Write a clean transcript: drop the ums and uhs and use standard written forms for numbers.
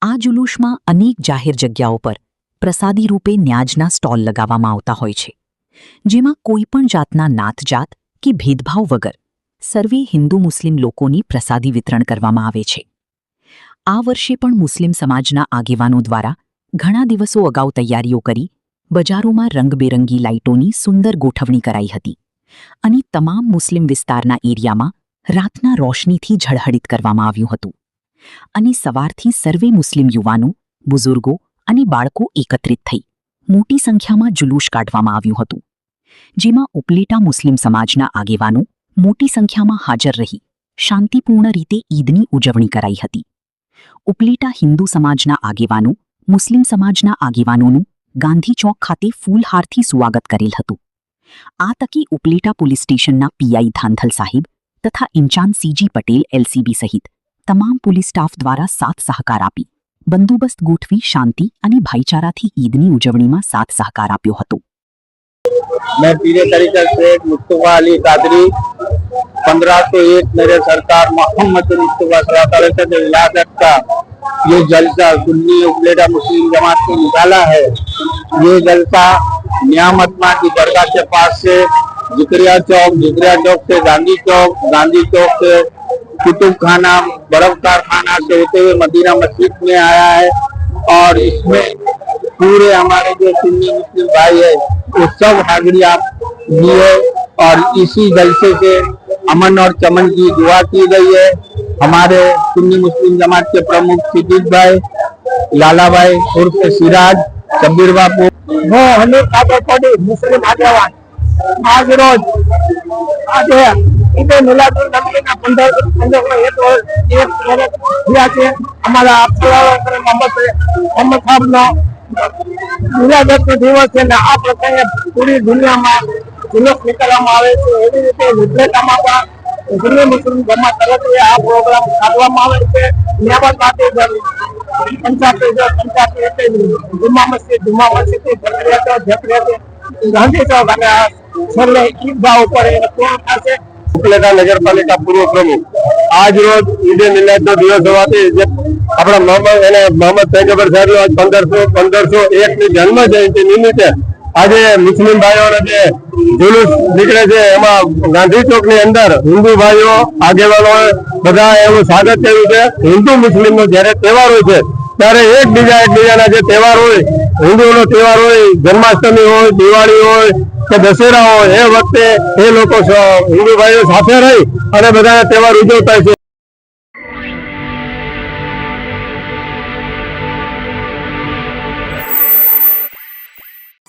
આ જુલુસમાં અનેક જાહેર જગ્યાઓ પર પ્રસાદી રૂપે ન્યાજના સ્ટોલ લગાવવામાં આવતા હોય છે, જેમાં કોઈપણ જાતના નાતજાત કે ભેદભાવ વગર સર્વે હિન્દુ મુસ્લિમ લોકોની પ્રસાદી વિતરણ કરવામાં આવે છે. આ વર્ષે પણ મુસ્લિમ સમાજના આગેવાનો દ્વારા ઘણા દિવસો અગાઉ તૈયારીઓ કરી બજારોમાં રંગબેરંગી લાઇટોની સુંદર ગોઠવણી કરાઈ હતી અને તમામ મુસ્લિમ વિસ્તારના એરિયામાં રાતના રોશનીથી ઝળહળિત કરવામાં આવ્યું હતું. અને સવારથી સર્વે મુસ્લિમ યુવાનો, બુઝુર્ગો અને બાળકો એકત્રિત થઈ મોટી સંખ્યામાં જુલુસ કાઢવામાં આવ્યું હતું, જેમાં ઉપલેટા મુસ્લિમ સમાજના આગેવાનો મોટી સંખ્યામાં હાજર રહી શાંતિપૂર્ણ રીતે ઈદની ઉજવણી કરાઈ હતી. ઉપલેટા હિન્દુ સમાજના આગેવાનો મુસ્લિમ સમાજના આગેવાનોનું ગાંધી ચોક ખાતે ફૂલહારથી સ્વાગત કરેલ હતું. આ તકે ઉપલેટા પોલીસ સ્ટેશનના પીઆઈ ધાંધલ સાહેબ તથા ઇન્ચાર્જ સીજી પટેલ એલસીબી સહિત તમામ પોલીસ સ્ટાફ દ્વારા સાથ સહકાર આપી બંદોબસ્ત ગોઠવી શાંતિ અને ભાઈચારાથી ઈદની ઉજવણીમાં સાથ સહકાર આપ્યો હતો. मैं पीरे तरीके से मुस्तफा अली कादरी 1501 मेरे सरकार मोहम्मद मुस्तफा सल्लल्लाहु अलैहि वसल्लम विलादत का ये जलसा सुन्नी उपलेटा मुस्लिम जमात ने निकाला है. ये जलसा नियामतमा की दरगाह के पास से जिक्रिया चौक से गांधी चौक से कुतुब खाना बर्फ कारखाना से होते हुए मदीना मस्जिद में आया है. और इसमें पूरे हमारे जो सुन्नी मुस्लिम भाई है वो सब हाजिरी आप दी है. और इसी जलसे से अमन और चमन की दुआ की गई है. हमारे सुन्नी मुस्लिम जमात के प्रमुख सिद्दीक भाई, लाला भाई उर्फ सिराज, शब्बीर बापू, वो हमें मुस्लिम आगेवान आज रोज आज ईद मिलादुल नबी ना 15 हमारा मोहम्मद साहब नो विलादत नो दिवस है. आ प्रसंगे पूरी दुनिया में जुलूस निकालવામાં આવે છે. એવી રીતે ઉપલેટામાં પણ સુન્ની મુસ્લિમ જમાત તરફથી આ પ્રોગ્રામ કાઢવામાં આવે છે. નિયામત માટે પંચાયત જુમ્મા મસ્જિદ ગાંધી ચોક અને છેલ્લે ઈદગાહ ઉપર એને પૂર્ણ થશે. ઉપલેટા નગરપાલિકા પૂર્વ પ્રમુખ આજ રોજ ઈદે મિલાદ નો દિવસ હોવાથી આપણા મોહમ્મદ પૈગંબર સાહેબ નો 1501 ની જન્મ જયંતિ નિમિત્તે આજે મુસ્લિમ ભાઈઓને જે જુલુસ નીકળે છે એમાં ગાંધી ચોક ની અંદર હિન્દુ ભાઈઓ આગેવાનો બધા એવું સ્વાગત કર્યું છે. હિન્દુ મુસ્લિમ નો જયારે તહેવાર હોય છે ત્યારે એકબીજાના જે તહેવાર હોય, હિન્દુઓનો તહેવાર હોય, જન્માષ્ટમી હોય, દિવાળી હોય કે દશેરા હોય, એ વખતે એ લોકો હિન્દુ ભાઈઓ સાથે રહી અને બધા તહેવાર ઉજવતા છે.